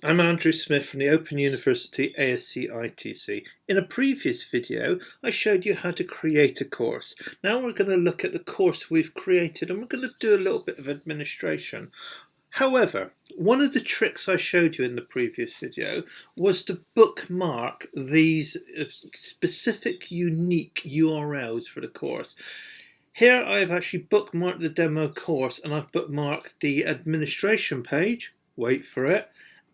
I'm Andrew Smith from the Open University ASC In a previous video, I showed you how to create a course. Now we're going to look at the course we've created and we're going to do a little bit of administration. However, one of the tricks I showed you in the previous video was to bookmark these specific unique URLs for the course. Here I have actually bookmarked the demo course and I've bookmarked the administration page, wait for it,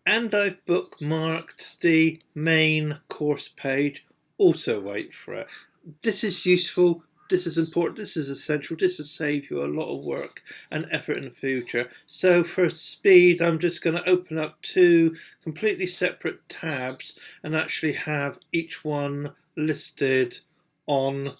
and I've bookmarked the main course page, also wait for it. This is useful, this is important, this is essential, this will save you a lot of work and effort in the future. So for speed, I'm just going to open up two completely separate tabs and actually have each one listed on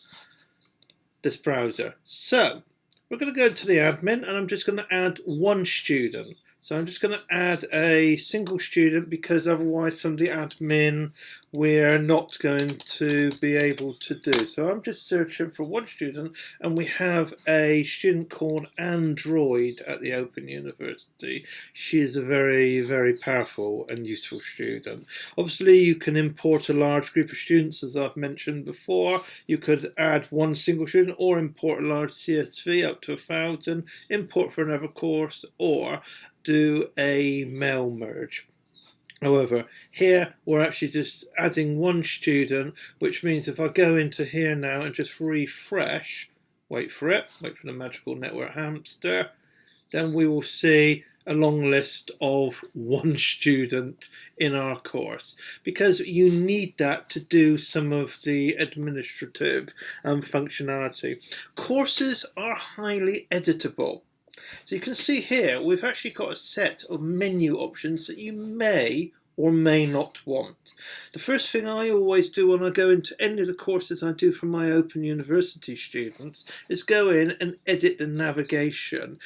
this browser. So we're going to go to the admin and I'm just going to add one student. So I'm just going to add a single student because otherwise some of the admin we're not going to be able to do. So I'm just searching for one student and we have a student called Android at the Open University. She is a very, very powerful and useful student. Obviously you can import a large group of students as I've mentioned before. You could add one single student or import a large CSV up to 1,000, import for another course, or do a mail merge. However, here we're actually just adding one student, which means if I go into here now and just refresh, wait for it, wait for the magical network hamster, then we will see a long list of one student in our course, because you need that to do some of the administrative functionality. Courses are highly editable. So you can see here we've actually got a set of menu options that you may or may not want. The first thing I always do when I go into any of the courses I do for my Open University students is go in and edit the navigation.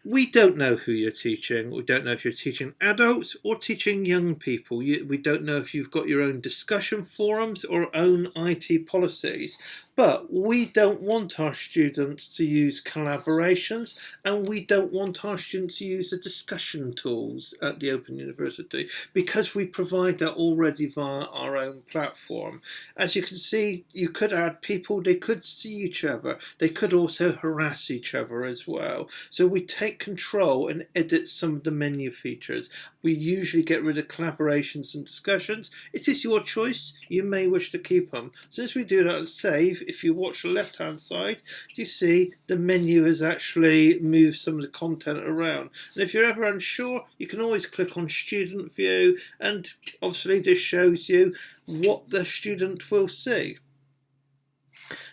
We don't know who you're teaching. We don't know if you're teaching adults or teaching young people. We don't know if you've got your own discussion forums or own IT policies. But we don't want our students to use collaborations, and we don't want our students to use the discussion tools at the Open University because we provide that already via our own platform. As you can see, you could add people, they could see each other, they could also harass each other as well. So we take control and edit some of the menu features. We usually get rid of collaborations and discussions. It is your choice, you may wish to keep them. Since we do that and save, if you watch the left hand side, you see the menu has actually moved some of the content around. And if you're ever unsure, you can always click on student view, and obviously this shows you what the student will see.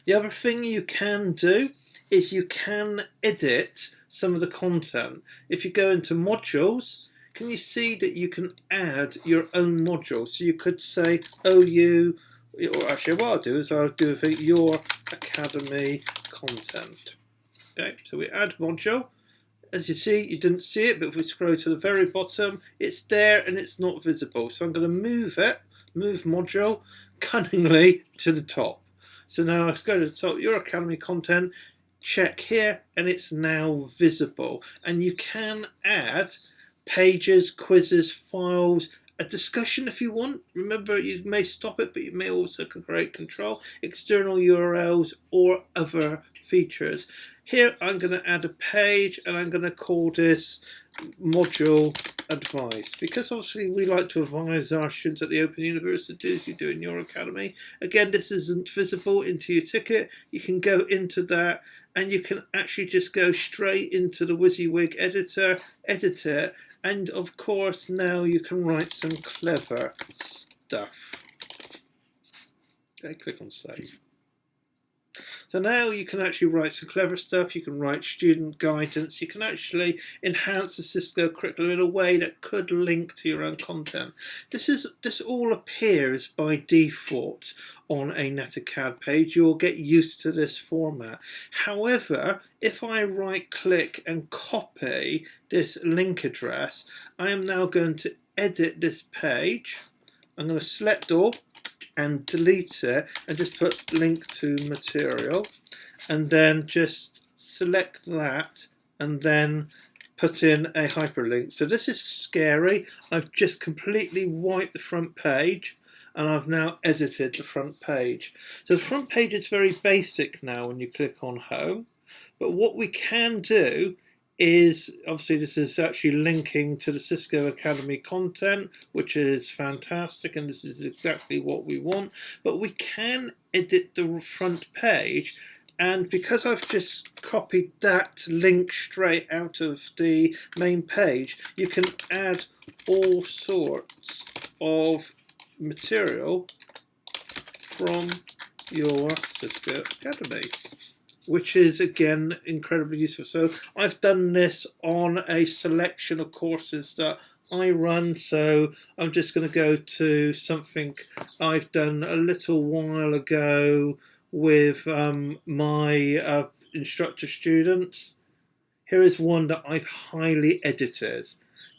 The other thing you can do is you can edit some of the content. If you go into modules, can you see that you can add your own module? So you could say OU, or actually what I'll do is I'll do your academy content. Okay, so we add module. As you see, you didn't see it, but if we scroll to the very bottom, it's there and it's not visible. So I'm going to move it, move module, cunningly to the top. So now let's go to the top, your academy content, check here, and it's now visible. And you can add pages, quizzes, files, a discussion if you want. Remember, you may stop it, but you may also create control, external URLs, or other features. Here I'm going to add a page and I'm going to call this module advice, because obviously we like to advise our students at the Open University as you do in your academy. Again, this isn't visible into your ticket. You can go into that and you can actually just go straight into the WYSIWYG editor, edit it, and of course now you can write some clever stuff. Okay, click on save. So now you can actually write some clever stuff, you can write student guidance, you can actually enhance the Cisco curriculum in a way that could link to your own content. This all appears by default on a NetAcad page. You'll get used to this format. However, if I right click and copy this link address, I am now going to edit this page. I'm going to select all and delete it and just put link to material, and then just select that and then put in a hyperlink. So this is scary. I've just completely wiped the front page and I've now edited the front page. So the front page is very basic now when you click on home, but what we can do is, obviously this is actually linking to the Cisco Academy content, which is fantastic, and this is exactly what we want, but we can edit the front page. And because I've just copied that link straight out of the main page, you can add all sorts of material from your Cisco Academy, which is again incredibly useful. So I've done this on a selection of courses that I run, so I'm just going to go to something I've done a little while ago with my instructor students. Here is one that I've highly edited,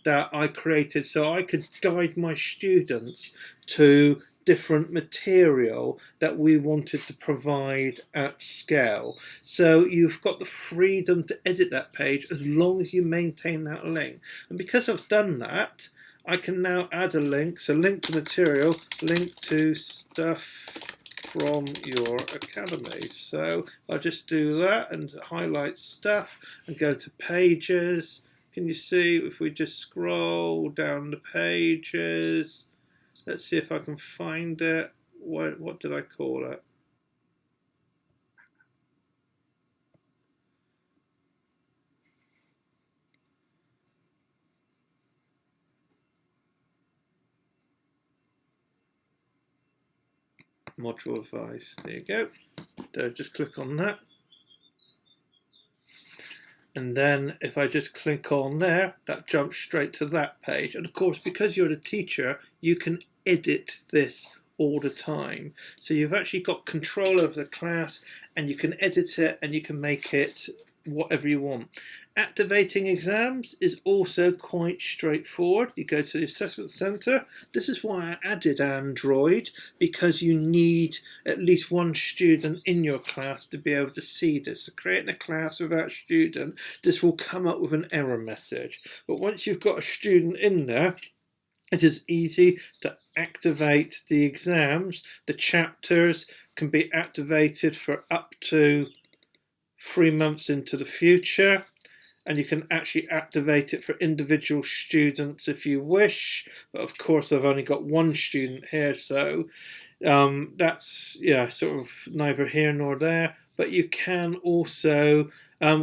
that I created so I could guide my students to different material that we wanted to provide at scale. So you've got the freedom to edit that page as long as you maintain that link. And because I've done that, I can now add a link. So link to material, link to stuff from your academy. So I'll just do that and highlight stuff and go to pages. Can you see if we just scroll down the pages? Let's see if I can find it. What did I call it? Module advice. There you go. So just click on that. And then if I just click on there, that jumps straight to that page. And of course, because you're the teacher, you can edit this all the time. So you've actually got control of the class and you can edit it and you can make it whatever you want. Activating exams is also quite straightforward. You go to the assessment center. This is why I added Android, because you need at least one student in your class to be able to see this. So creating a class without a student, this will come up with an error message. But once you've got a student in there, it is easy to activate the exams. The chapters can be activated for up to 3 months into the future, and you can actually activate it for individual students if you wish, but of course I've only got one student here, so that's sort of neither here nor there. But you can also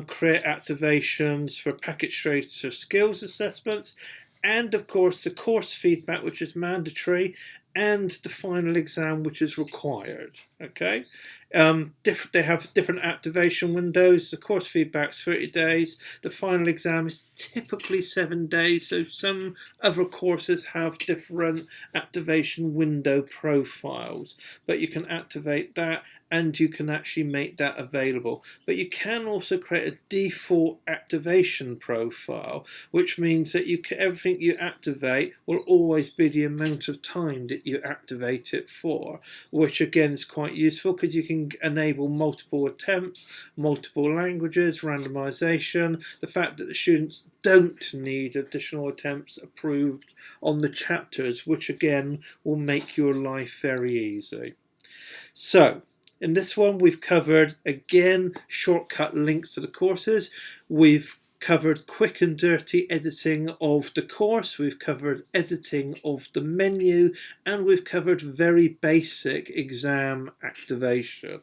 create activations for packet tracer skills assessments, and of course the course feedback, which is mandatory, and the final exam, which is required. Okay, they have different activation windows. The course feedback's 30 days. The final exam is typically 7 days. So some other courses have different activation window profiles, but you can activate that and you can actually make that available. But you can also create a default activation profile, which means that everything you activate will always be the amount of time that you activate it for, which again is quite useful because you can enable multiple attempts, multiple languages, randomization, the fact that the students don't need additional attempts approved on the chapters, which again will make your life very easy. So in this one, we've covered, again, shortcut links to the courses. We've covered quick and dirty editing of the course. We've covered editing of the menu. And we've covered very basic exam activation.